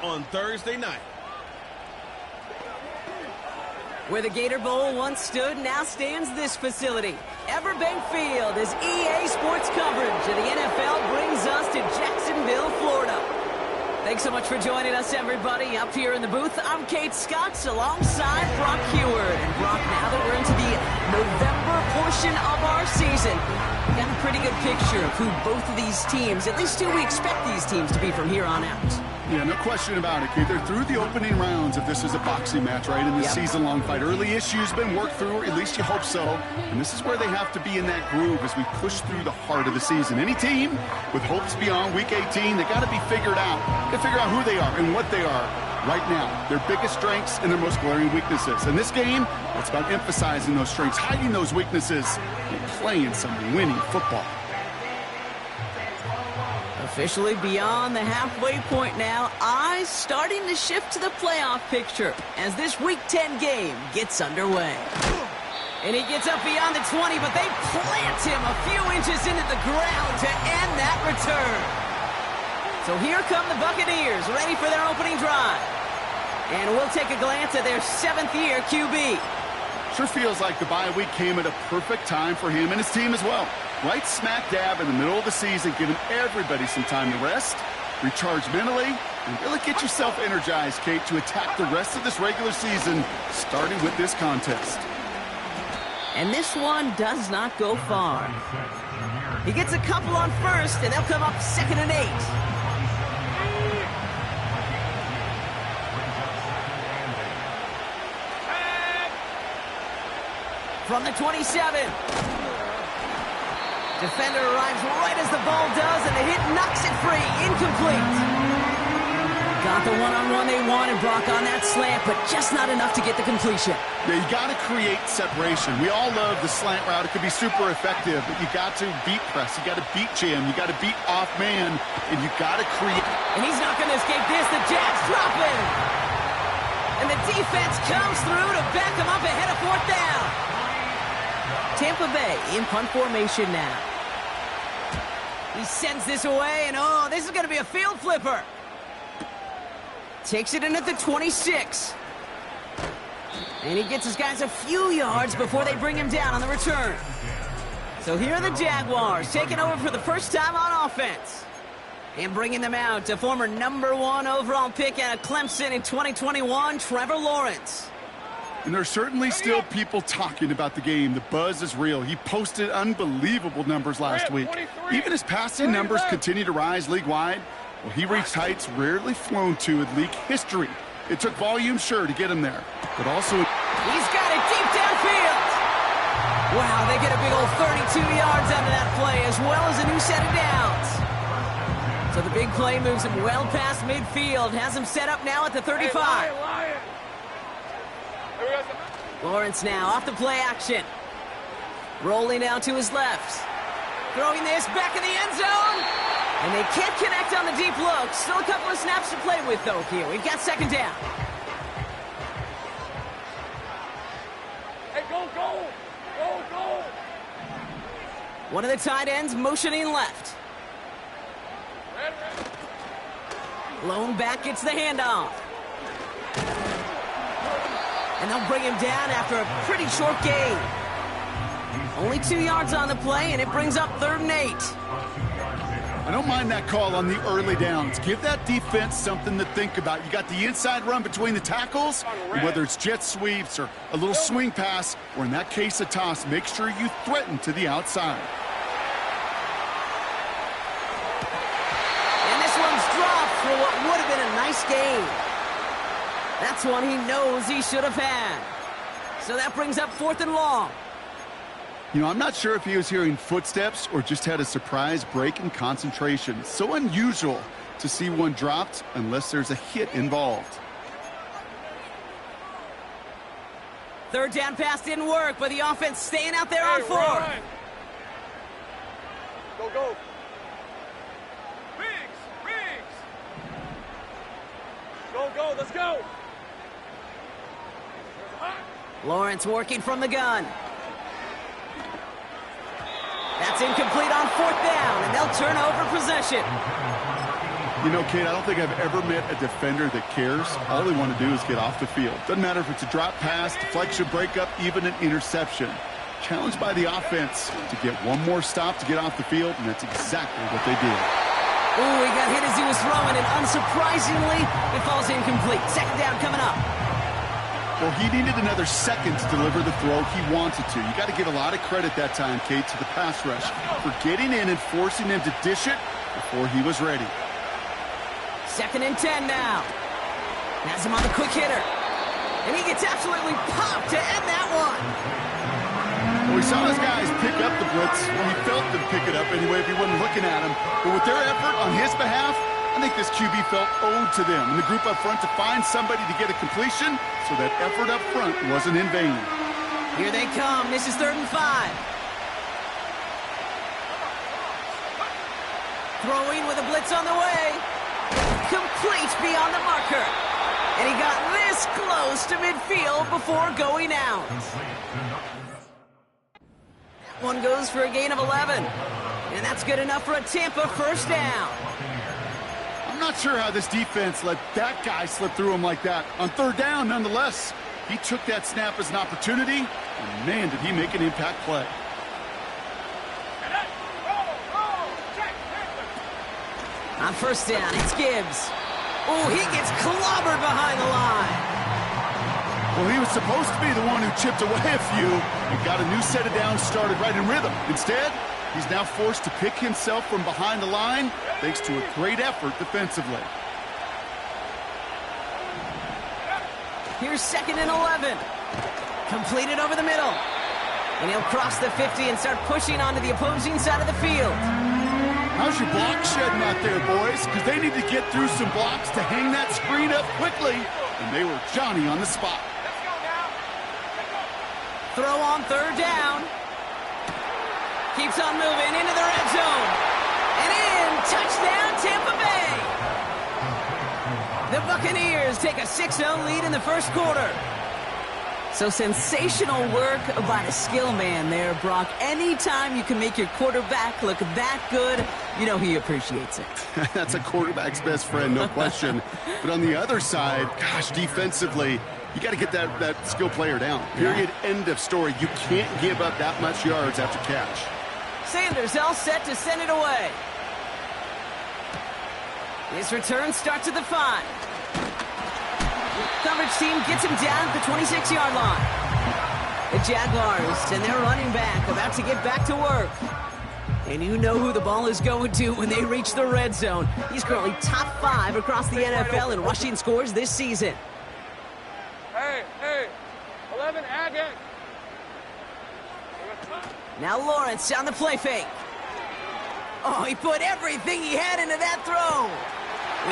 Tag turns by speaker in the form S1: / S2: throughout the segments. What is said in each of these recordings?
S1: on Thursday night.
S2: Where the Gator Bowl once stood, now stands this facility. Everbank Field, as EA Sports coverage of the NFL brings us to Jacksonville, Florida. Thanks so much for joining us, everybody. Up here in the booth, I'm Kate Scotts alongside Brock Heward. And Brock, now that we're into the November portion of our season, we've got a pretty good picture of who both of these teams, at least who we expect these teams to be from here on out.
S3: Yeah, no question about it, Keith. They're through the opening rounds if this is a boxing match, right? In this season-long fight. Early issues been worked through, at least you hope so. And this is where they have to be in that groove as we push through the heart of the season. Any team with hopes beyond Week 18, they got to be figured out. They figure out who they are and what they are right now. Their biggest strengths and their most glaring weaknesses. In this game, it's about emphasizing those strengths, hiding those weaknesses, and playing some winning football.
S2: Officially beyond the halfway point now, eyes starting to shift to the playoff picture as this Week 10 game gets underway. And he gets up beyond the 20, but they plant him a few inches into the ground to end that return. So here come the Buccaneers, ready for their opening drive. And we'll take a glance at their 7th-year QB.
S3: Sure feels like the bye week came at a perfect time for him and his team as well. Right smack dab in the middle of the season, giving everybody some time to rest, recharge mentally, and really get yourself energized, Kate, to attack the rest of this regular season, starting with this contest.
S2: And this one does not go far. He gets a couple on first, and they'll come up 2nd and 8. From the 27. Defender arrives right as the ball does, and the hit knocks it free. Incomplete. Got the one-on-one they wanted, Brock, on that slant, but just not enough to get the completion.
S3: Yeah, you got to create separation. We all love the slant route. It could be super effective, but you got to beat press. You got to beat jam. You got to beat off man, and you got to create.
S2: And he's not going to escape this. The Jags drop him. And the defense comes through to back him up ahead of 4th down. Tampa Bay in punt formation now. He sends this away, and oh, this is going to be a field flipper. Takes it in at the 26. And he gets his guys a few yards before they bring him down on the return. So here are the Jaguars taking over for the first time on offense. And bringing them out to former #1 overall pick out of Clemson in 2021, Trevor Lawrence.
S3: And there's certainly still people talking about the game. The buzz is real. He posted unbelievable numbers last week. Even his passing numbers continue to rise league-wide. Well, he reached heights rarely flown to in league history. It took volume, sure, to get him there. But also...
S2: He's got it deep downfield. Wow, they get a big old 32 yards out of that play, as well as a new set of downs. So the big play moves him well past midfield. Has him set up now at the 35. Lawrence now off the play action. Rolling out to his left. Throwing this back in the end zone. And they can't connect on the deep look. Still a couple of snaps to play with, though, here. We've got 2nd down.
S4: Hey, go, go! Go, go!
S2: One of the tight ends motioning left. Lone back gets the handoff. And they'll bring him down after a pretty short gain. Only 2 yards on the play, and it brings up 3rd and 8.
S3: I don't mind that call on the early downs. Give that defense something to think about. You got the inside run between the tackles, and whether it's jet sweeps or a little swing pass, or in that case a toss, make sure you threaten to the outside.
S2: And this one's dropped for what would have been a nice gain. That's one he knows he should have had. So that brings up 4th and long.
S3: You know, I'm not sure if he was hearing footsteps or just had a surprise break in concentration. So unusual to see one dropped unless there's a hit involved.
S2: 3rd down pass didn't work, but the offense staying out there on 4th.
S4: Go, go. Biggs! Go, go, let's go!
S2: Lawrence working from the gun. That's incomplete on 4th down, and they'll turn over possession.
S3: You know, Kate, I don't think I've ever met a defender that cares. All they want to do is get off the field. Doesn't matter if it's a drop pass, deflection, breakup, even an interception. Challenged by the offense to get one more stop to get off the field, and that's exactly what they did.
S2: Ooh, he got hit as he was throwing, and unsurprisingly, it falls incomplete. Second down coming up.
S3: Well, he needed another second to deliver the throw he wanted to. You got to give a lot of credit that time, Kate, to the pass rush for getting in and forcing him to dish it before he was ready.
S2: 2nd and 10 now. Has him on the quick hitter. And he gets absolutely popped to end that one.
S3: Well, we saw his guys pick up the blitz. Well, he felt them pick it up anyway if he wasn't looking at him. But with their effort on his behalf, I think this QB felt owed to them and the group up front to find somebody to get a completion so that effort up front wasn't in vain.
S2: Here they come. This is 3rd and 5. Throwing with a blitz on the way. Complete beyond the marker. And he got this close to midfield before going out. One goes for a gain of 11. And that's good enough for a Tampa first down.
S3: I'm not sure how this defense let that guy slip through him like that. On 3rd down, nonetheless, he took that snap as an opportunity, and man, did he make an impact play.
S2: On 1st down, it's Gibbs. Oh, he gets clobbered behind the line.
S3: Well, he was supposed to be the one who chipped away a few and got a new set of downs started right in rhythm. Instead, he's now forced to pick himself from behind the line thanks to a great effort defensively.
S2: Here's 2nd and 11. Completed over the middle. And he'll cross the 50 and start pushing onto the opposing side of the field.
S3: How's your block shedding out there, boys? Because they need to get through some blocks to hang that screen up quickly. And they were Johnny on the spot.
S2: Throw on 3rd down. Keeps on moving into the red zone. And in. Touchdown, Tampa Bay. The Buccaneers take a 6-0 lead in the 1st quarter. So sensational work by the skill man there, Brock. Anytime you can make your quarterback look that good, you know he appreciates it.
S3: That's a quarterback's best friend, no question. But on the other side, gosh, defensively, you got to get that skill player down. Period. Yeah. End of story. You can't give up that much yards after catch.
S2: Sanders all set to send it away. His return starts at the 5. Coverage team gets him down at the 26-yard line. The Jaguars and their running back about to get back to work. And you know who the ball is going to when they reach the red zone. He's currently top 5 across the NFL in rushing scores this season.
S4: Hey, 11 Agate.
S2: Now Lawrence on the play fake. Oh, he put everything he had into that throw.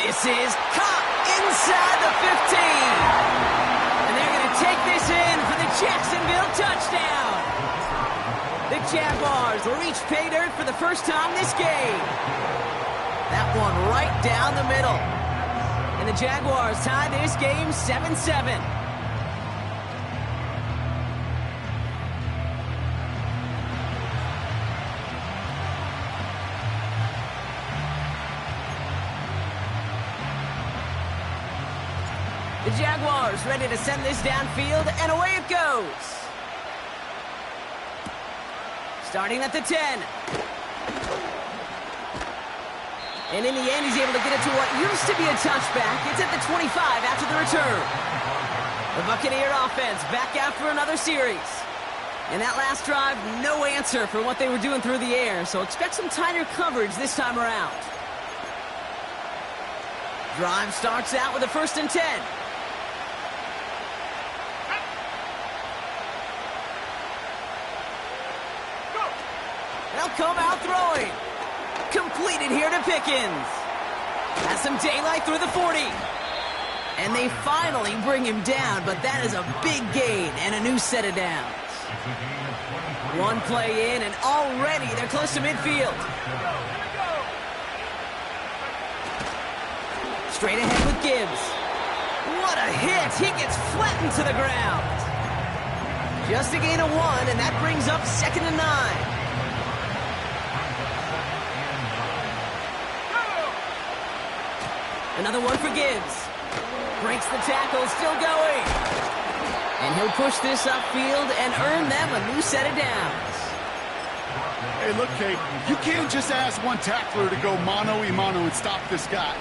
S2: This is caught inside the 15. And they're going to take this in for the Jacksonville touchdown. The Jaguars will reach pay dirt for the first time this game. That one right down the middle. And the Jaguars tie this game 7-7. The Jaguars ready to send this downfield, and away it goes. Starting at the 10. And in the end, he's able to get it to what used to be a touchback. It's at the 25 after the return. The Buccaneer offense back out for another series. And that last drive, no answer for what they were doing through the air, so expect some tighter coverage this time around. Drive starts out with a 1st and 10. They'll come out throwing. Completed here to Pickens. Has some daylight through the 40. And they finally bring him down, but that is a big gain and a new set of downs. One play in, and already they're close to midfield. Straight ahead with Gibbs. What a hit. He gets flattened to the ground. Just a gain of 1, and that brings up 2nd and 9. Another one for Gibbs. Breaks the tackle, still going. And he'll push this upfield and earn them a new set of downs.
S3: Hey, look, Kate, you can't just ask one tackler to go mano-a-mano and stop this guy.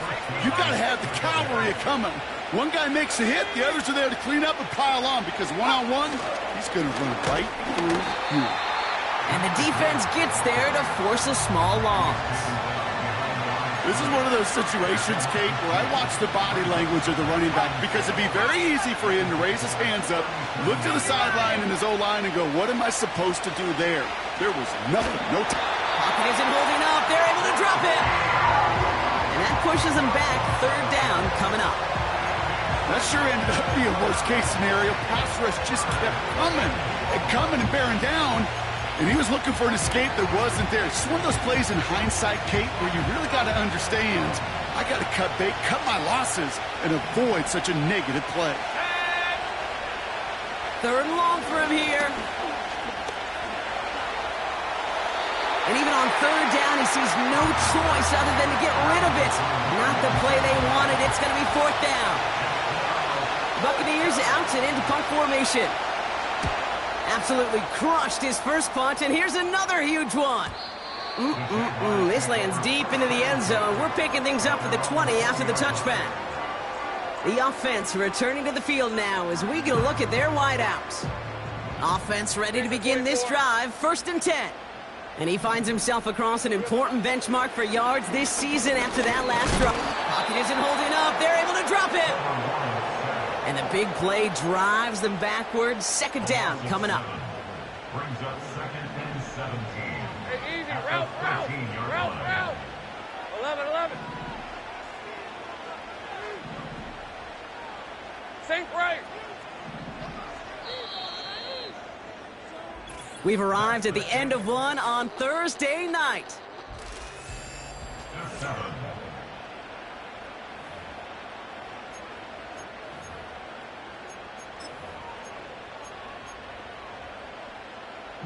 S3: You got to have the cavalry coming. One guy makes a hit, the others are there to clean up and pile on, because one-on-one, he's going to run right through you.
S2: And the defense gets there to force a small loss.
S3: This is one of those situations, Kate, where I watch the body language of the running back, because it'd be very easy for him to raise his hands up, look to the sideline in his O-line and go, what am I supposed to do there? There was nothing, no time.
S2: Pocket isn't holding up. They're able to drop it. And that pushes them back. Third down coming up.
S3: That sure ended up being a worst-case scenario. Pass rush just kept coming and bearing down. And he was looking for an escape that wasn't there. It's one of those plays in hindsight, Kate, where you really got to understand, I got to cut bait, cut my losses, and avoid such a negative play.
S2: Third and long for him here. And even on third down, he sees no choice other than to get rid of it. Not the play they wanted. It's going to be fourth down. Buccaneers out and into punt formation. Absolutely crushed his first punt, and here's another huge one. This lands deep into the end zone. We're picking things up at the 20 after the touchback. The offense returning to the field now as we get a look at their wideouts. Offense ready to begin this drive, 1st and 10. And he finds himself across an important benchmark for yards this season after that last drop. Pocket isn't holding up. They're able to drop it. And the big play drives them backwards. 2nd down coming up.
S1: Brings up 2nd and 17.
S4: Hey, easy. Route. 11. Sink right.
S2: We've arrived at the end of one on Thursday night.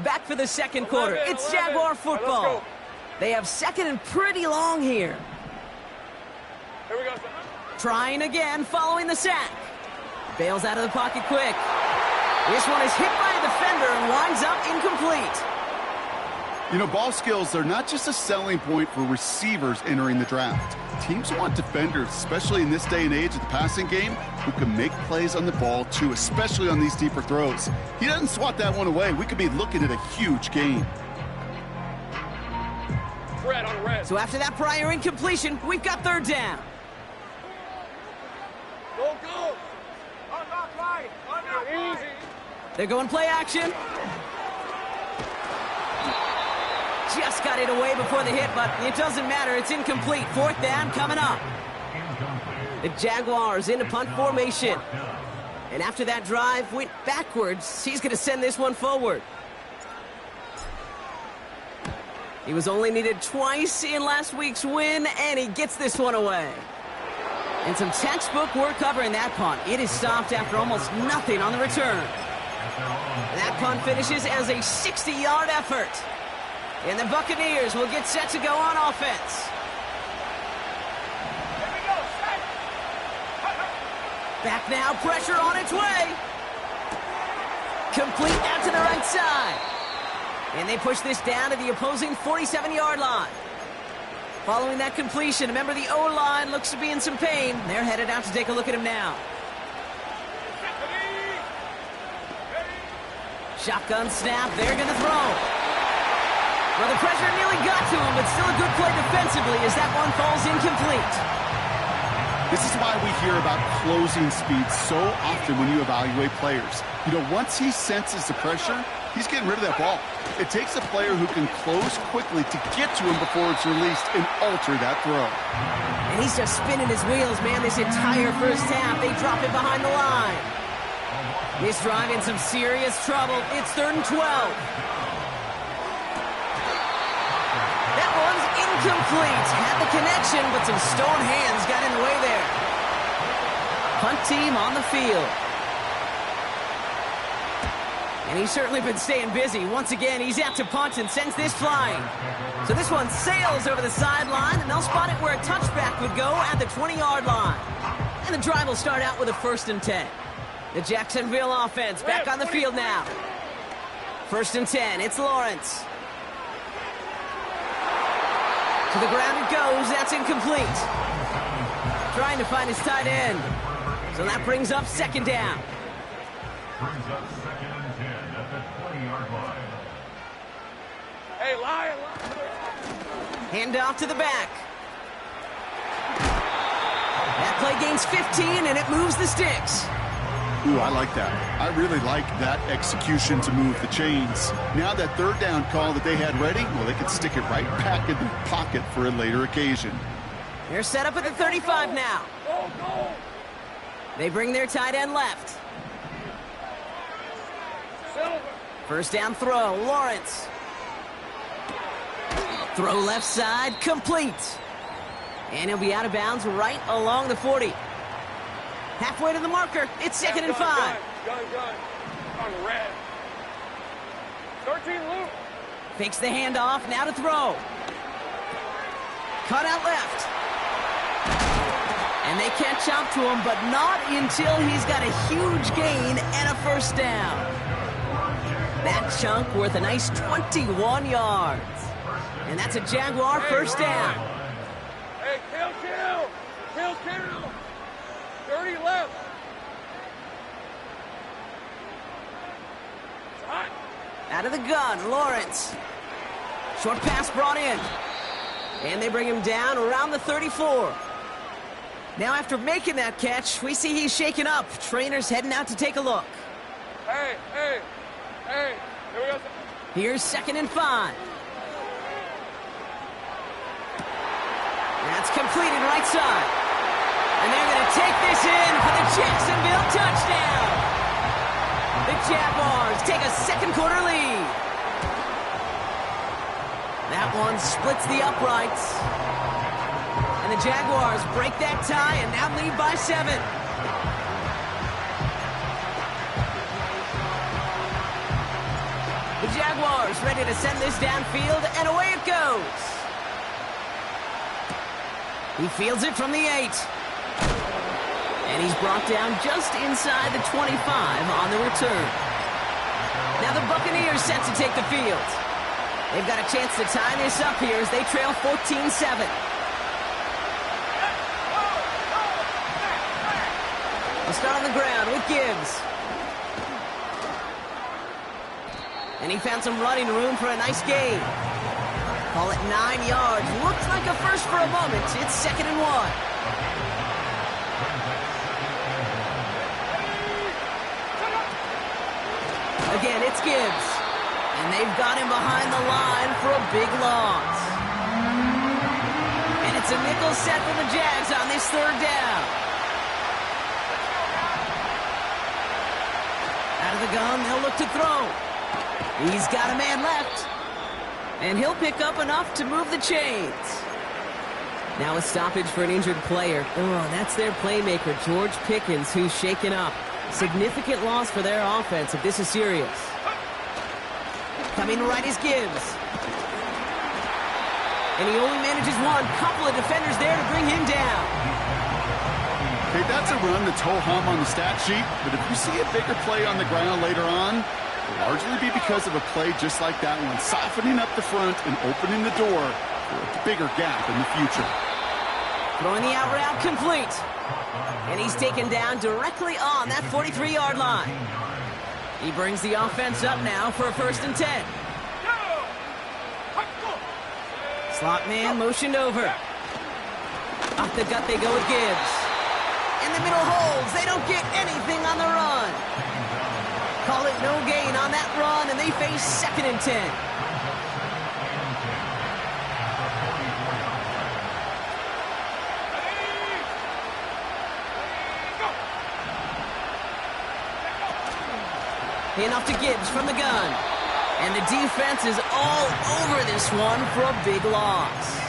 S2: Back for the second quarter. It's Jaguar football. They have 2nd and pretty long here.
S4: Here we go.
S2: Trying again following the sack. Bails out of the pocket quick. This one is hit by a defender and winds up incomplete.
S3: You know, ball skills are not just a selling point for receivers entering the draft. Teams want defenders, especially in this day and age of the passing game, who can make plays on the ball too, especially on these deeper throws. He doesn't swat that one away. We could be looking at a huge game.
S4: Red on red.
S2: So after that prior incompletion, we've got 3rd down.
S4: Go. Unlock right. Easy.
S2: They're going play action. Just got it away before the hit, but it doesn't matter. It's incomplete. 4th down coming up. The Jaguars into punt formation. And after that drive went backwards, he's going to send this one forward. He was only needed twice in last week's win, and he gets this one away. And some textbook work covering that punt. It is stopped after almost nothing on the return. That punt finishes as a 60-yard effort. And the Buccaneers will get set to go on offense.
S4: Here we go.
S2: Back now, pressure on its way. Complete out to the right side. And they push this down to the opposing 47-yard line. Following that completion, a member of the O-line looks to be in some pain. They're headed out to take a look at him now. Shotgun snap, they're going to throw. Well, the pressure nearly got to him, but still a good play defensively as that one falls incomplete.
S3: This is why we hear about closing speed so often when you evaluate players. You know, once he senses the pressure, he's getting rid of that ball. It takes a player who can close quickly to get to him before it's released and alter that throw.
S2: And he's just spinning his wheels, man, this entire first half. They drop it behind the line. This drive in some serious trouble. It's 3rd and 12. That one's incomplete. Had the connection, but some stone hands got in the way there. Punt team on the field. And he's certainly been staying busy. Once again, he's out to punt and sends this flying. So this one sails over the sideline, and they'll spot it where a touchback would go at the 20-yard line. And the drive will start out with a 1st and 10. The Jacksonville offense back on the field now. 1st and 10, it's Lawrence. To the ground it goes, that's incomplete. Trying to find his tight end. So that brings up 2nd down.
S1: Brings up 2nd and 10 at the 20-yard line.
S4: Hey, Lion.
S2: Hand off to the back. That play gains 15, and it moves the sticks.
S3: Ooh, I like that. I really like that execution to move the chains. Now that 3rd down call that they had ready, well, they could stick it right back in the pocket for a later occasion.
S2: They're set up at the 35 now.
S4: Go, go.
S2: They bring their tight end left.
S4: Silver.
S2: 1st down throw, Lawrence. Throw left side, complete. And he'll be out of bounds right along the 40. Halfway to the marker, it's 2nd and 5.
S4: Gun. On red. 13 loop.
S2: Fakes the handoff, now to throw. Cut out left. And they catch up to him, but not until he's got a huge gain and a 1st down. That chunk worth a nice 21 yards. And that's a Jaguar 1st down.
S4: Hey, kill. 30 left. It's hot.
S2: Out of the gun, Lawrence. Short pass brought in. And they bring him down around the 34. Now after making that catch, we see he's shaken up. Trainer's heading out to take a look.
S4: Hey. Here we go.
S2: Here's 2nd and 5. That's completed right side. And they're going to take this in for the Jacksonville touchdown. The Jaguars take a 2nd quarter lead. That one splits the uprights. And the Jaguars break that tie and now lead by 7. The Jaguars ready to send this downfield, and away it goes. He fields it from the 8. And he's brought down just inside the 25 on the return. Now the Buccaneers set to take the field. They've got a chance to tie this up here as they trail 14-7. They'll start on the ground with Gibbs. And he found some running room for a nice gain. Call it 9 yards. Looks like a first for a moment. It's 2nd and 1. Again, it's Gibbs. And they've got him behind the line for a big loss. And it's a nickel set for the Jags on this 3rd down. Out of the gun, they'll look to throw. He's got a man left. And he'll pick up enough to move the chains. Now a stoppage for an injured player. Oh, that's their playmaker, George Pickens, who's shaken up. Significant loss for their offense if this is serious. Coming right is Gibbs. And he only manages one. Couple of defenders there to bring him down.
S3: Okay, that's a run that's ho-hum on the stat sheet, but if you see a bigger play on the ground later on, it'll largely be because of a play just like that one, softening up the front and opening the door for a bigger gap in the future.
S2: Throwing the out route complete. And he's taken down directly on that 43-yard line. He brings the offense up now for a 1st and 10. Slot man motioned over. Off the gut they go with Gibbs. In the middle holds. They don't get anything on the run. Call it no gain on that run, and they face 2nd and 10. Handoff to Gibbs from the gun. And the defense is all over this one for a big loss.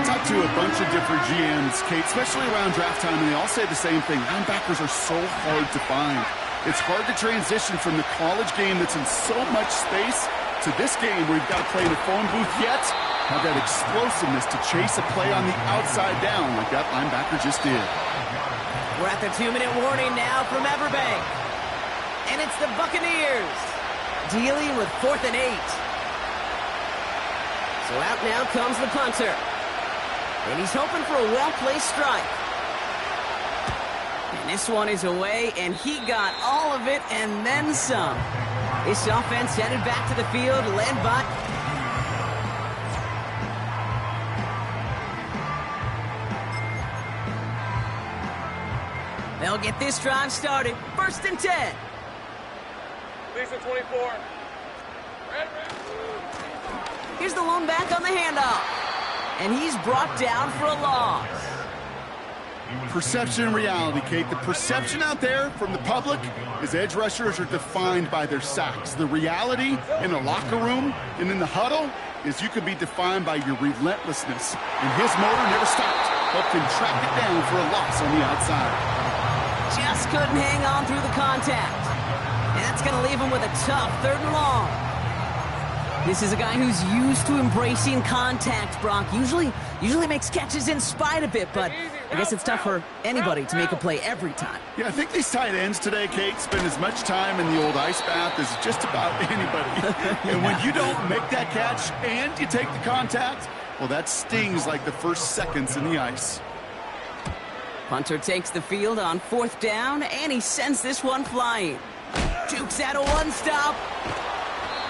S3: Talked to a bunch of different GMs, Kate, especially around draft time, and they all say the same thing. Linebackers are so hard to find. It's hard to transition from the college game that's in so much space to this game where you've got to play in a phone booth yet have that explosiveness to chase a play on the outside down like that linebacker just did.
S2: We're at the 2-minute warning now from Everbank. And it's the Buccaneers dealing with 4th and 8. So out now comes the punter. And he's hoping for a well-placed strike. And this one is away, and he got all of it and then some. This offense headed back to the field, led by... They'll get this drive started. 1st and 10.
S4: Lisa 24. Red.
S2: Here's the lone back on the handoff. And he's brought down for a loss.
S3: Perception and reality, Kate. The perception out there from the public is edge rushers are defined by their sacks. The reality in the locker room and in the huddle is you can be defined by your relentlessness. And his motor never stopped. Helped him track it down for a loss on the outside.
S2: Just couldn't hang on through the contact. And that's going to leave him with a tough 3rd and long. This is a guy who's used to embracing contact, Brock. Usually makes catches in spite of it, but I guess it's tough for anybody to make a play every time.
S3: Yeah, I think these tight ends today, Kate, spend as much time in the old ice bath as just about anybody. And when you don't make that catch and you take the contact, well, that stings like the first seconds in the ice.
S2: Punter takes the field on 4th down, and he sends this one flying. Jukes out a one-stop.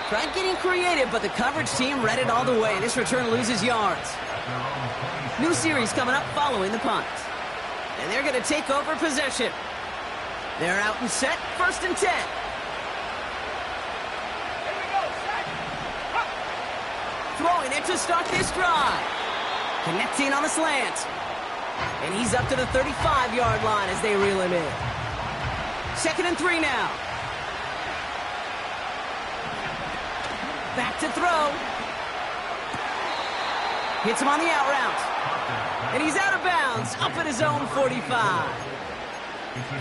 S2: Tried getting creative, but the coverage team read it all the way. This return loses yards. New series coming up following the punt. And they're going to take over possession. They're out and set. 1st and 10. Throwing it to start this drive. Connecting on the slant. And he's up to the 35-yard line as they reel him in. 2nd and 3 now. Back to throw. Hits him on the out route. And he's out of bounds, up at his own 45.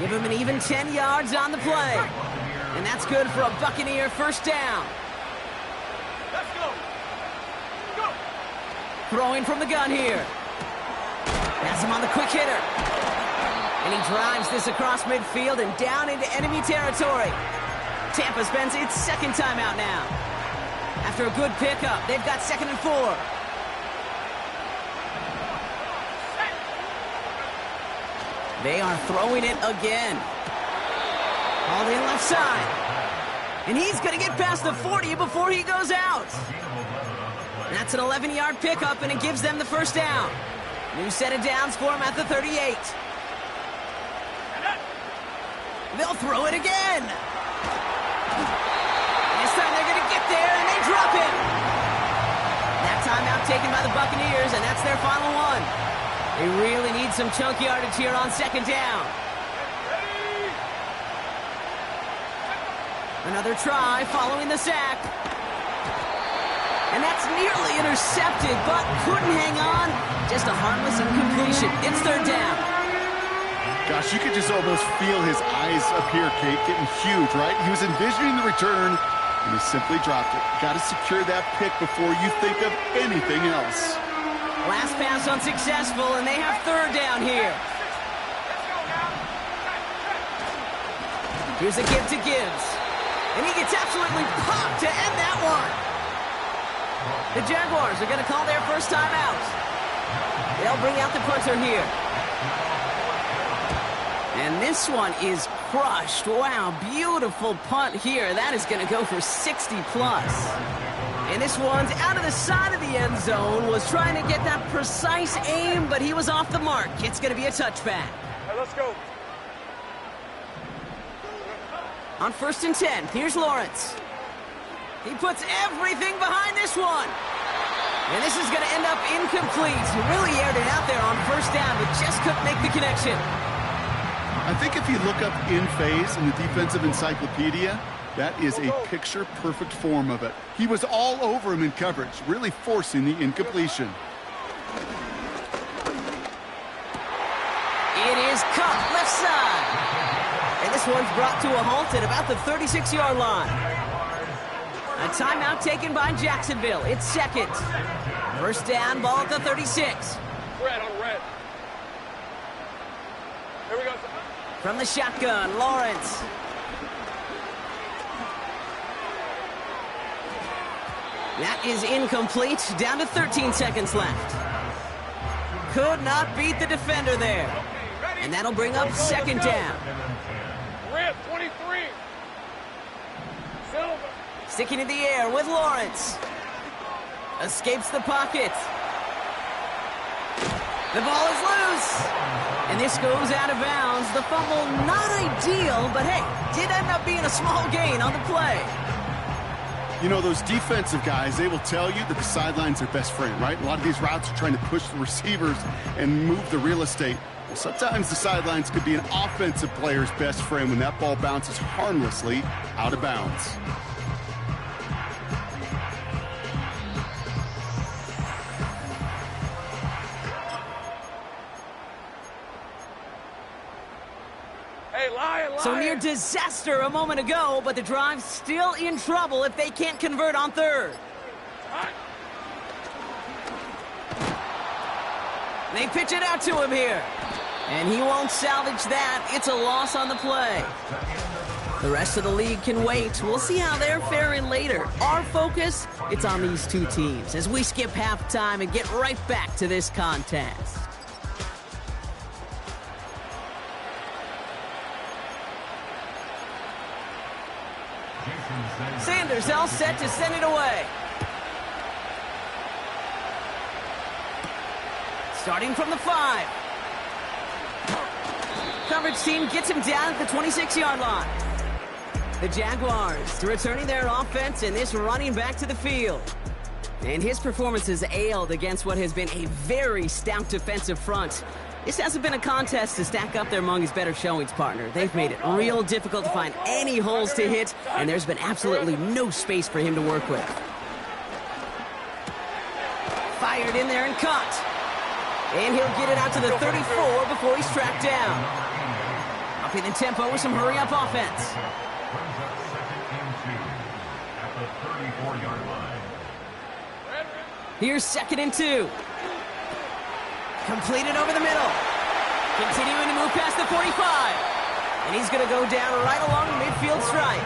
S2: Give him an even 10 yards on the play. And that's good for a Buccaneer 1st down.
S4: Let's go. Go.
S2: Throwing from the gun here. Pass him on the quick hitter. And he drives this across midfield and down into enemy territory. Tampa spends its 2nd timeout now. After a good pickup, they've got 2nd and 4. They are throwing it again. All in left side. And he's going to get past the 40 before he goes out. That's an 11-yard pickup, and it gives them the 1st down. New set of downs for him at the 38. They'll throw it again. This time they're going to get there, and they drop it. That timeout taken by the Buccaneers, and that's their final one. They really need some chunk yardage here on 2nd down. Another try following the sack. And that's nearly intercepted, but couldn't hang on. Just a harmless incompletion. It's 3rd down.
S3: Gosh, you could just almost feel his eyes up here, Kate, getting huge, right? He was envisioning the return, and he simply dropped it. Got to secure that pick before you think of anything else.
S2: Last pass unsuccessful, and they have 3rd down here. Here's a give to Gibbs. And he gets absolutely popped to end that one. The Jaguars are going to call their 1st timeout. They'll bring out the punter here. And this one is crushed. Wow, beautiful punt here. That is going to go for 60-plus. And this one's out of the side of the end zone. Was trying to get that precise aim, but he was off the mark. It's going to be a touchback.
S4: Right, let's go.
S2: On 1st and 10, here's Lawrence. He puts everything behind this one. And this is going to end up incomplete. He really aired it out there on 1st down, but just couldn't make the connection.
S3: I think if you look up in phase in the defensive encyclopedia, that is a picture-perfect form of it. He was all over him in coverage, really forcing the incompletion.
S2: It is caught left side. And this This one's brought to a halt at about the 36-yard line. A timeout taken by Jacksonville. It's second. First down, ball at the 36.
S4: Red on red. Here we go.
S2: From the shotgun, Lawrence. That is incomplete. Down to 13 seconds left. Could not beat the defender there. And that'll bring up second down.
S4: Red 23. Silver.
S2: Sticking in the air with Lawrence. Escapes the pocket. The ball is loose. And this goes out of bounds. The fumble not ideal, but hey, did end up being a small gain on the play.
S3: You know, those defensive guys, they will tell you that the sideline's their best friend, right? A lot of these routes are trying to push the receivers and move the real estate. Well, sometimes the sidelines could be an offensive player's best friend when that ball bounces harmlessly out of bounds.
S4: Hey, lion.
S2: So near disaster a moment ago, but the drive's still in trouble if they can't convert on third. They pitch it out to him here. And he won't salvage that. It's a loss on the play. The rest of the league can wait. We'll see how they're faring later. Our focus, it's on these two teams as we skip halftime and get right back to this contest. Sanders all set to send it away. Starting from the 5. Coverage team gets him down at the 26-yard line. The Jaguars returning their offense and this running back to the field. And his performance has ailed against what has been a very stout defensive front. This hasn't been a contest to stack up there among his better showings, partner. They've made it real difficult to find any holes to hit, and there's been absolutely no space for him to work with. Fired in there and caught. And he'll get it out to the 34 before he's tracked down. Upping the tempo with some hurry-up offense.
S1: Brings up second and 2 at the 34-yard line.
S2: Here's second and 2. Completed over the middle. Continuing to move past the 45. And he's going to go down right along the midfield stripe.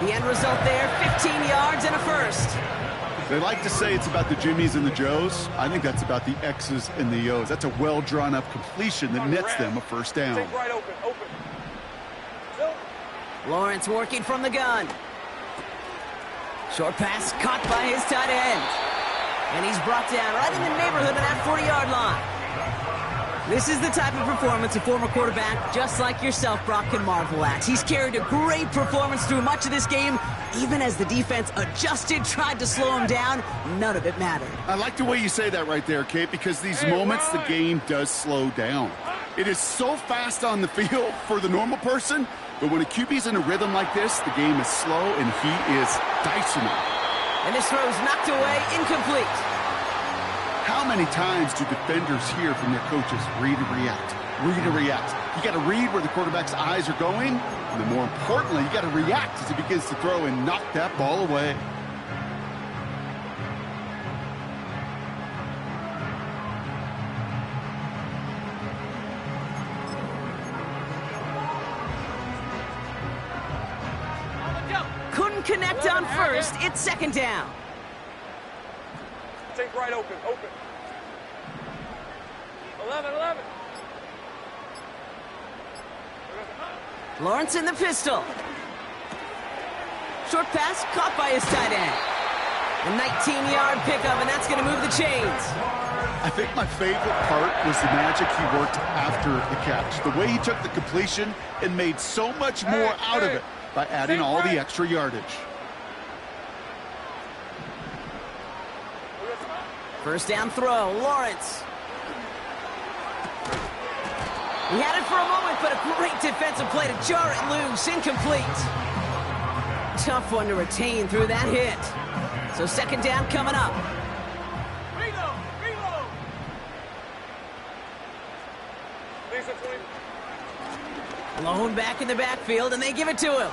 S2: The end result there, 15 yards and a first.
S3: They like to say it's about the Jimmies and the Joes. I think that's about the X's and the O's. That's a well-drawn-up completion that nets them a first down.
S4: Take right open.
S2: Lawrence working from the gun. Short pass caught by his tight end. And he's brought down right in the neighborhood of that 40-yard line. This is the type of performance a former quarterback, just like yourself, Brock, can marvel at. He's carried a great performance through much of this game. Even as the defense adjusted, tried to slow him down, none of it mattered.
S3: I like the way you say that right there, Kate, because these moments the game does slow down. It is so fast on the field for the normal person, but when a QB's in a rhythm like this, the game is slow and he is dicing it.
S2: And this throw's knocked away, incomplete.
S3: How many times do defenders hear from their coaches, read and react, read and react? You got to read where the quarterback's eyes are going, and then more importantly, you got to react as he begins to throw and knock that ball away.
S2: Couldn't connect on first. It's second down.
S4: Take right open. 11.
S2: Lawrence in the pistol. Short pass caught by his tight end. A 19-yard pickup, and that's going to move the chains.
S3: I think my favorite part was the magic he worked after the catch. The way he took the completion and made so much more out of it by adding all the extra yardage.
S2: First down throw, Lawrence. He had it for a moment, but a great defensive play to jar it loose. Incomplete. Tough one to retain through that hit. So second down coming up. Blown back in the backfield, and they give it to him.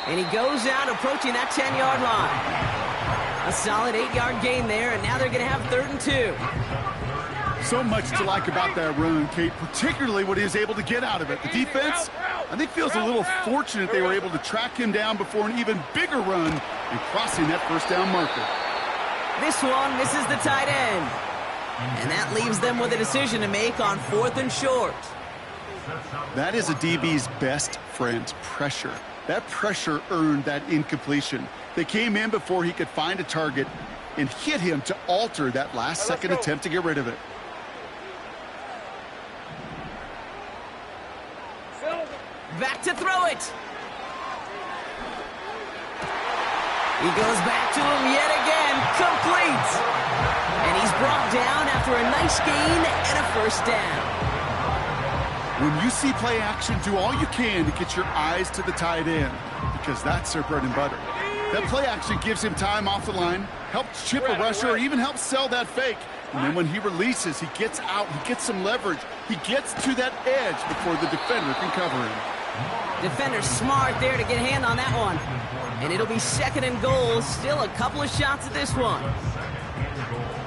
S2: And he goes out approaching that 10-yard line. A solid 8-yard gain there, and now they're going to have 3rd and 2.
S3: So much to like about that run, Kate, particularly what he was able to get out of it. The defense, I think, feels a little fortunate they were able to track him down before an even bigger run and crossing that first down marker.
S2: This one misses the tight end. And that leaves them with a decision to make on 4th and short.
S3: That is a DB's best friend, pressure. That pressure earned that incompletion. They came in before he could find a target and hit him to alter that last-second attempt to get rid of it.
S2: Back to throw it. He goes back to him yet again. Complete. And he's brought down after a nice gain and a first down.
S3: When you see play action, do all you can to get your eyes to the tight end, because that's their bread and butter. That play action gives him time off the line, helps chip a rusher, or even helps sell that fake. And then when he releases, he gets out, he gets some leverage. He gets to that edge before the defender can cover him.
S2: Defender's smart there to get a hand on that one. And it'll be 2nd and goal. Still a couple of shots at this one.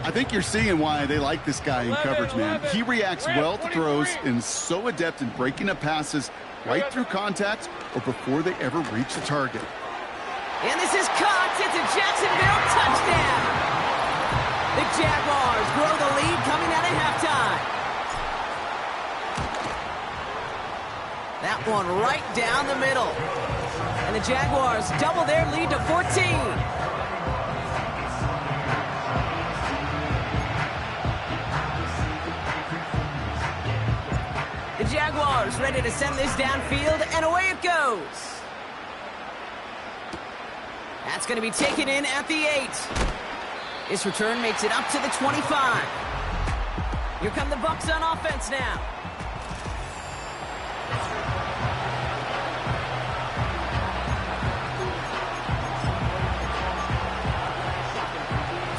S3: I think you're seeing why they like this guy in coverage, man. He reacts well to throws and is so adept in breaking up passes right through contact or before they ever reach the target.
S2: And this is caught. It's a Jacksonville touchdown. The Jaguars grow the lead coming out at halftime. That one right down the middle. And the Jaguars double their lead to 14. The Jaguars ready to send this downfield, and away it goes. That's going to be taken in at the 8. This return makes it up to the 25. Here come the Bucs on offense now.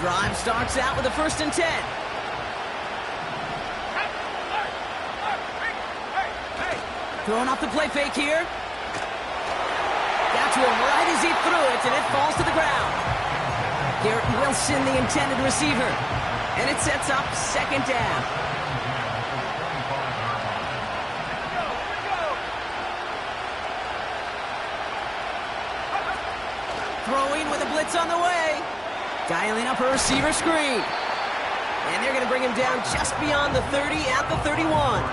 S2: Drive starts out with a 1st and 10. Throwing off the play fake here. Got to him right as he threw it, and it falls to the ground. Garrett Wilson, the intended receiver. And it sets up 2nd down. Throwing with a blitz on the way. Dialing up a receiver screen. And they're going to bring him down just beyond the 30 at the 31.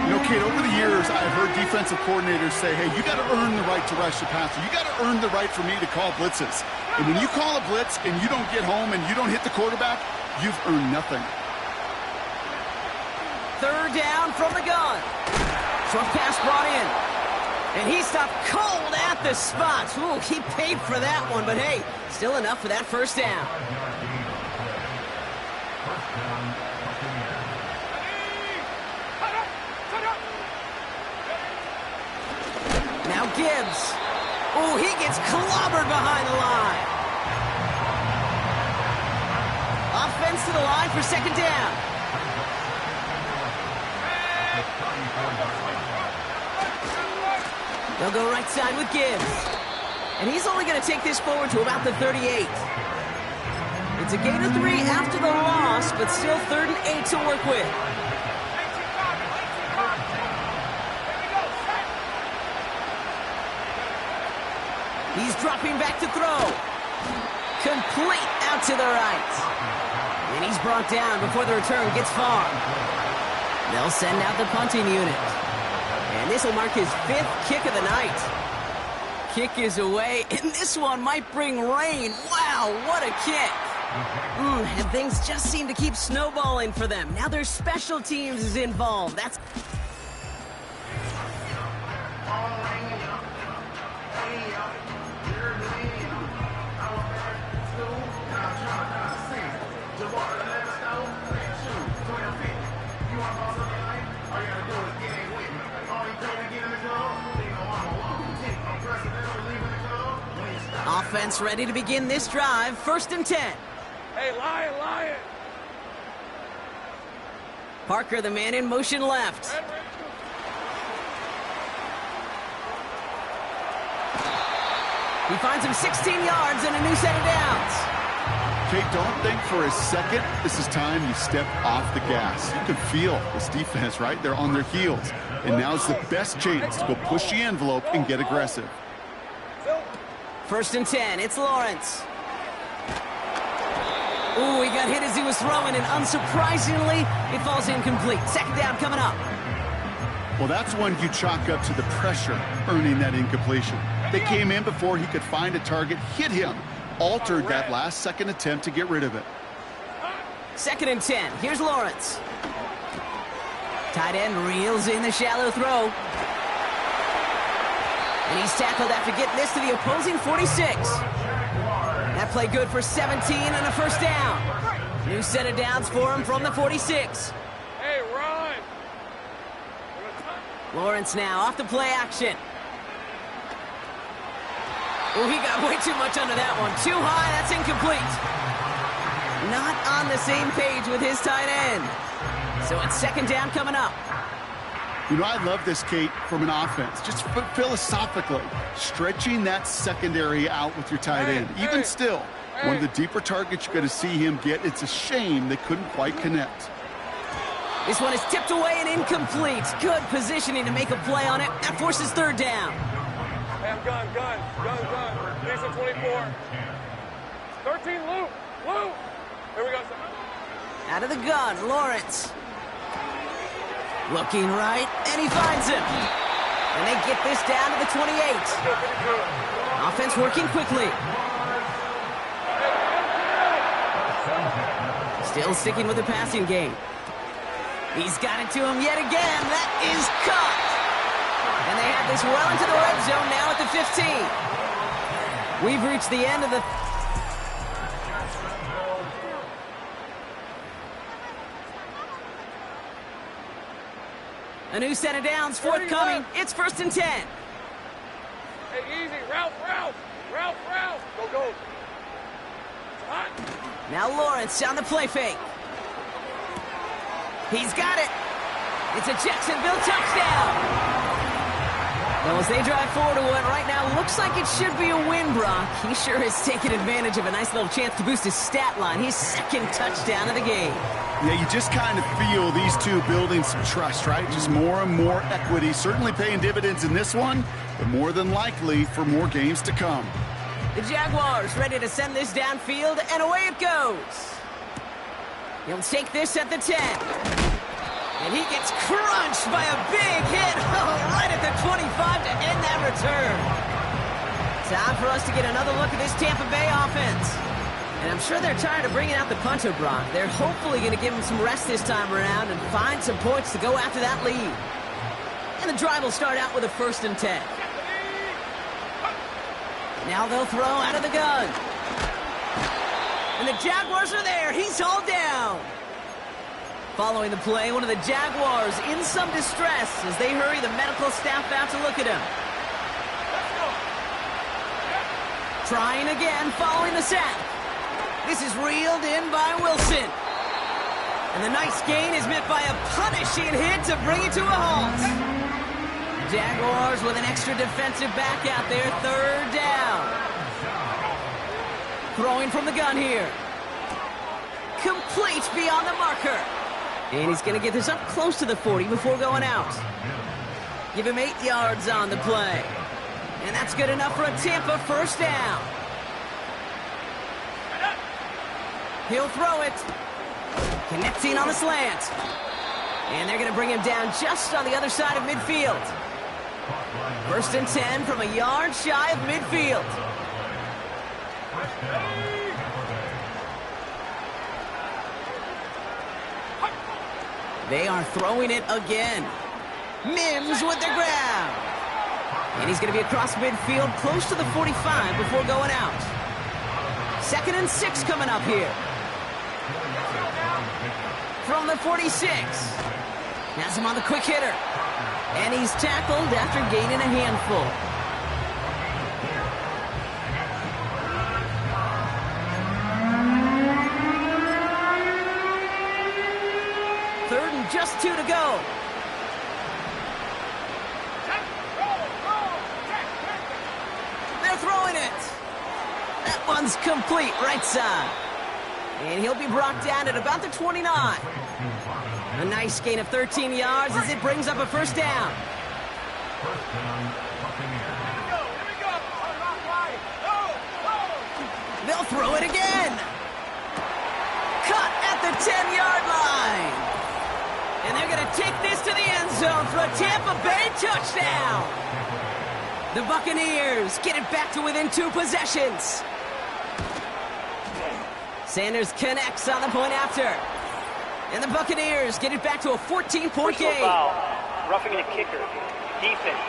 S3: You know, Kate, over the years, I've heard defensive coordinators say, hey, you got to earn the right to rush the passer. You got to earn the right for me to call blitzes. And when you call a blitz and you don't get home and you don't hit the quarterback, you've earned nothing.
S2: 3rd down from the gun. Short pass brought in. And he stopped cold at the spot. Ooh, he paid for that one, but hey, still enough for that 1st down. Now Gibbs. Ooh, he gets clobbered behind the line. Offense to the line for 2nd down. They'll go right side with Gibbs. And he's only going to take this forward to about the 38. It's a gain of 3 after the loss, but still 3rd and 8 to work with. He's dropping back to throw. Complete out to the right. And he's brought down before the return gets far. They'll send out the punting unit. And this will mark his 5th kick of the night. Kick is away, and this one might bring rain. Wow, what a kick. And things just seem to keep snowballing for them. Now their special teams is involved. That's... Offense ready to begin this drive. 1st and 10.
S4: Hey, Lion!
S2: Parker, the man in motion left. He finds him 16 yards and a new set of downs.
S3: Kate, don't think for a second this is time you step off the gas. You can feel this defense, right? They're on their heels. And now's the best chance to go push the envelope and get aggressive.
S2: 1st and 10, it's Lawrence. Ooh, he got hit as he was throwing, and unsurprisingly, it falls incomplete. 2nd down coming up.
S3: Well, that's one you chalk up to the pressure earning that incompletion. They came in before he could find a target, hit him, altered that last second attempt to get rid of it.
S2: 2nd and 10, here's Lawrence. Tight end reels in the shallow throw. And he's tackled after getting this to the opposing 46. That play good for 17 and a 1st down. New set of downs for him from the 46.
S4: Hey, run!
S2: Lawrence now off the play action. Oh, he got way too much under that one. Too high, that's incomplete. Not on the same page with his tight end. So it's 2nd down coming up.
S3: You know, I love this, Kate, from an offense. Just philosophically, stretching that secondary out with your tight end. Even still, one of the deeper targets you're going to see him get. It's a shame they couldn't quite connect.
S2: This one is tipped away and incomplete. Good positioning to make a play on it. That forces 3rd down.
S4: Hey, I'm gun. These are 24. 13, Lou. Here we go, son.
S2: Out of the gun, Lawrence. Looking right, and he finds him. And they get this down to the 28. Offense working quickly. Still sticking with the passing game. He's got it to him yet again. That is caught. And they have this well into the red zone now at the 15. We've reached the end of the... A new set of downs forthcoming. It's 1st and 10.
S4: Hey, easy. Ralph. Go. Hot.
S2: Now Lawrence on the play fake. He's got it. It's a Jacksonville touchdown. Well, as they drive forward to what right now looks like it should be a win, Brock, he sure has taken advantage of a nice little chance to boost his stat line. His 2nd touchdown of the game.
S3: Yeah, you just kind of feel these two building some trust, right? Just more and more equity. Certainly paying dividends in this one, but more than likely for more games to come.
S2: The Jaguars ready to send this downfield, and away it goes. He'll take this at the 10. And he gets crunched by a big hit right at the 25 to end that return. Time for us to get another look at this Tampa Bay offense. And I'm sure they're tired of bringing out the punter, Brock. They're hopefully going to give him some rest this time around and find some points to go after that lead. And the drive will start out with a 1st and 10. Now they'll throw out of the gun. And the Jaguars are there. He's hauled down. Following the play, one of the Jaguars in some distress as they hurry the medical staff out to look at him. Trying again following the sack. This is reeled in by Wilson. And the nice gain is met by a punishing hit to bring it to a halt. Jaguars with an extra defensive back out there, 3rd down. Throwing from the gun here. Complete beyond the marker. And he's going to get this up close to the 40 before going out. Give him 8 yards on the play. And that's good enough for a Tampa 1st down. He'll throw it. Connecting on the slant. And they're going to bring him down just on the other side of midfield. 1st and 10 from a yard shy of midfield. They are throwing it again. Mims with the grab. And he's going to be across midfield close to the 45 before going out. 2nd and 6 coming up here. From the 46. Has him on the quick hitter. And he's tackled after gaining a handful. Just 2 to go. They're throwing it. one's complete right side. And he'll be brought down at about the 29. A nice gain of 13 yards as it brings up a first down.
S1: First down, Buccaneers.
S2: They'll throw it again. Cut at the 10-yard line. And they're going to take this to the end zone for a Tampa Bay touchdown. The Buccaneers get it back to within 2 possessions. Sanders connects on the point after. And the Buccaneers get it back to a 14-point game.
S5: Foul. Roughing the kicker. Defense.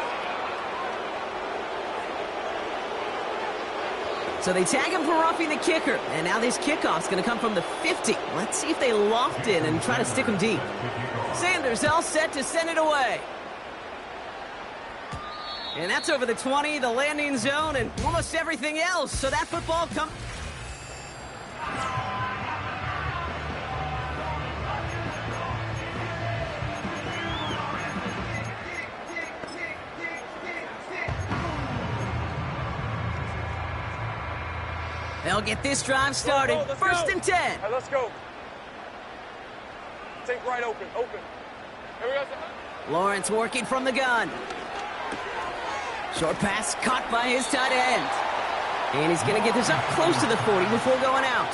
S2: So they tag him for roughing the kicker. And now this kickoff's going to come from the 50. Let's see if they loft in and try to stick him deep. Sanders all set to send it away. And that's over the 20, the landing zone, and almost everything else. So that football comes... They'll get this drive started. First and 10.
S4: All right, let's go. Take right open. Here we go.
S2: Lawrence working from the gun. Short pass caught by his tight end. And he's going to get this up close to the 40 before going out.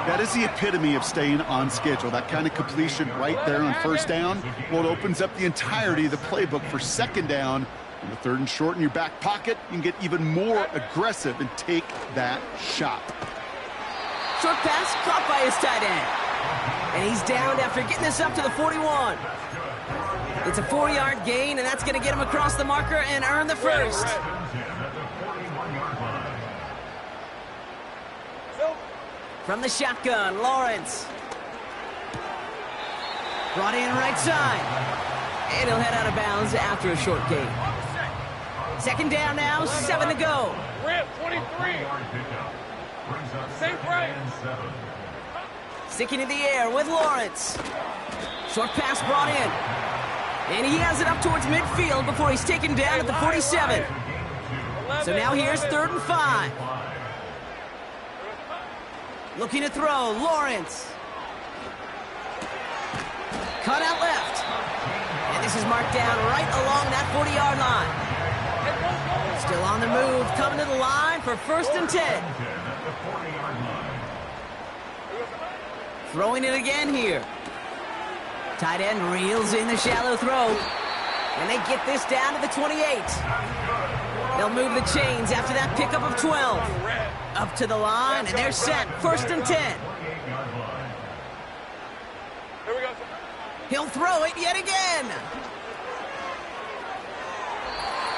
S3: That is the epitome of staying on schedule. That kind of completion right there on first down. Well, it opens up the entirety of the playbook for second down. On the third and short in your back pocket, you can get even more aggressive and take that shot.
S2: Short pass caught by his tight end. And he's down after getting this up to the 41. It's a 4-yard gain, and that's going to get him across the marker and earn the first. From the shotgun, Lawrence. Brought in right side. And he'll head out of bounds after a short gain. Second down now, 7 to go.
S4: Rip, 23. Same right.
S2: Sticking in the air with Lawrence. Short pass brought in. And he has it up towards midfield before he's taken down at the 47. So now here's 3rd and 5. Looking to throw, Lawrence. Cut out left. And this is marked down right along that 40-yard line. Still on the move, coming to the line for 1st and 10. Throwing it again here. Tight end reels in the shallow throw. And they get this down to the 28. They'll move the chains after that pickup of 12. Up to the line, and they're set. 1st and 10. He'll throw it yet again.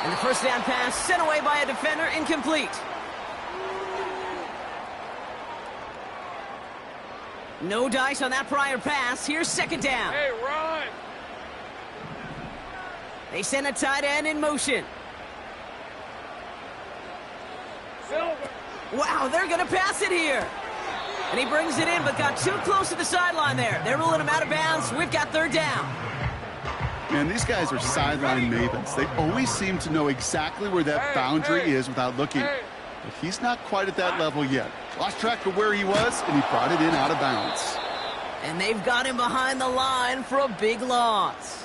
S2: And the first down pass sent away by a defender, incomplete. No dice on that prior pass. Here's 2nd down.
S4: Hey, run!
S2: They send a tight end in motion.
S4: Silver.
S2: Wow, they're going to pass it here. And he brings it in, but got too close to the sideline there. They're ruling him out of bounds. We've got 3rd down.
S3: Man, these guys are sideline mavens. They always seem to know exactly where that boundary is without looking. But he's not quite at that level yet. Lost track of where he was, and he brought it in out of bounds.
S2: And they've got him behind the line for a big loss.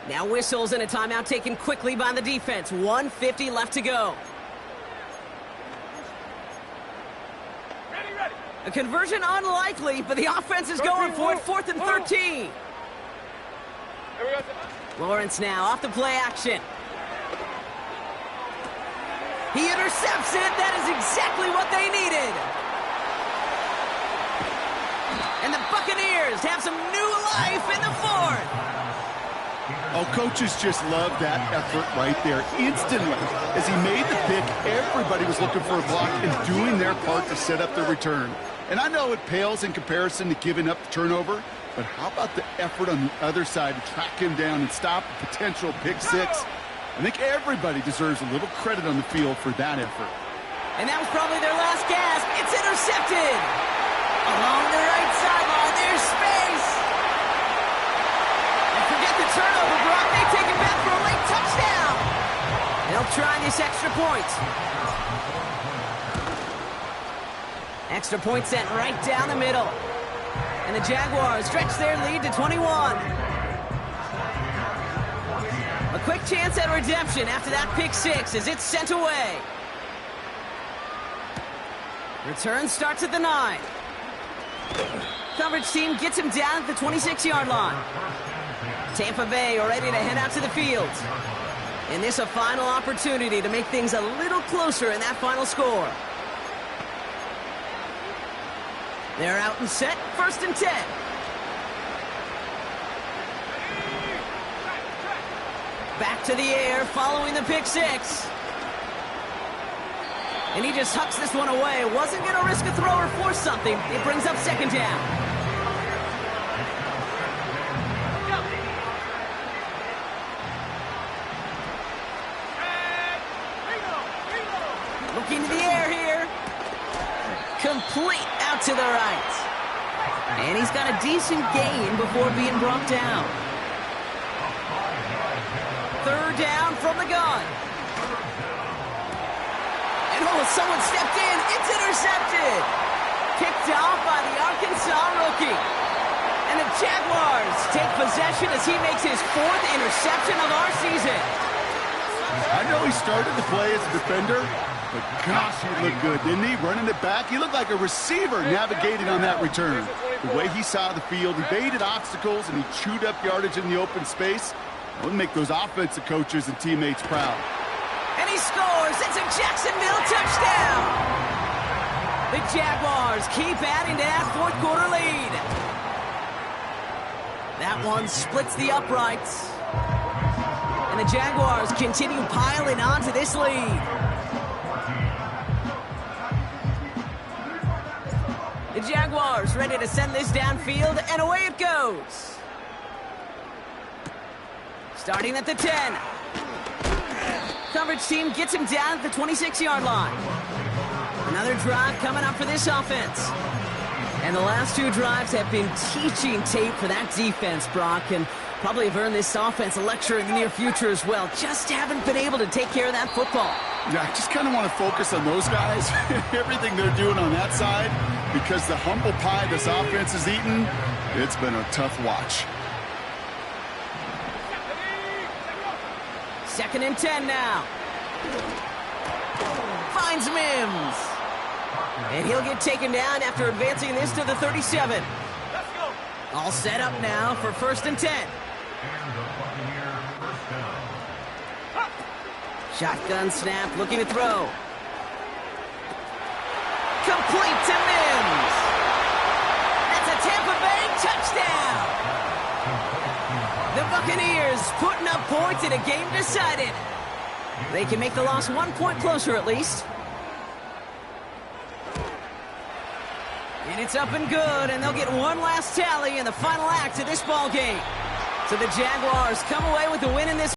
S2: Now whistles and a timeout taken quickly by the defense. 1:50 left to go.
S4: Ready.
S2: A conversion unlikely, but the offense is going for it. 4th and 13. Lawrence now off the play action. He intercepts it. That is exactly what they needed. And the Buccaneers have some new life in the 4th.
S3: Oh, coaches just love that effort right there. Instantly, as he made the pick, everybody was looking for a block and doing their part to set up the return. And I know it pales in comparison to giving up the turnover, but how about the effort on the other side to track him down and stop a potential pick 6? I think everybody deserves a little credit on the field for that effort.
S2: And that was probably their last gasp. It's intercepted. Along the right sideline, there's space. And forget the turnover, Brock. They take it back for a late touchdown. They'll try this extra point. Extra point sent right down the middle. And the Jaguars stretch their lead to 21. A quick chance at redemption after that pick six as it's sent away. Return starts at the 9. Coverage team gets him down at the 26-yard line. Tampa Bay are ready to head out to the field. And this a final opportunity to make things a little closer in that final score. They're out and set, 1st and 10. Back to the air following the pick six. And he just hucks this one away. Wasn't going to risk a throw or force something. It brings up 2nd down. Looking to the air here. Complete out to the right. And he's got a decent gain before being brought down. 3rd down from the gun. And someone stepped in. It's intercepted. Picked off by the Arkansas rookie. And the Jaguars take possession as he makes his 4th interception of our season.
S3: I know he started the play as a defender, but gosh, he looked good, didn't he? Running it back, he looked like a receiver navigating on that return. The way he saw the field, he baited obstacles, and he chewed up yardage in the open space. That would make those offensive coaches and teammates proud.
S2: And he scores. It's a Jacksonville touchdown. The Jaguars keep adding to that 4th quarter lead. That one splits the uprights. And the Jaguars continue piling on to this lead. The Jaguars ready to send this downfield, and away it goes. Starting at the 10. Coverage team gets him down at the 26-yard line. Another drive coming up for this offense. And the last 2 drives have been teaching tape for that defense, Brock, and probably have earned this offense a lecture in the near future as well. Just haven't been able to take care of that football.
S3: Yeah, I just kind of want to focus on those guys, everything they're doing on that side, because the humble pie this offense is eating, it's been a tough watch.
S2: 2nd and 10 now. Finds Mims. And he'll get taken down after advancing this to the 37. All set up now for 1st and 10. Shotgun snap, looking to throw. Complete to Mims. That's a Tampa Bay touchdown. The Buccaneers putting up points in a game decided. They can make the loss 1 point closer at least. And it's up and good, and they'll get one last tally in the final act of this ball game. So the Jaguars come away with the win in this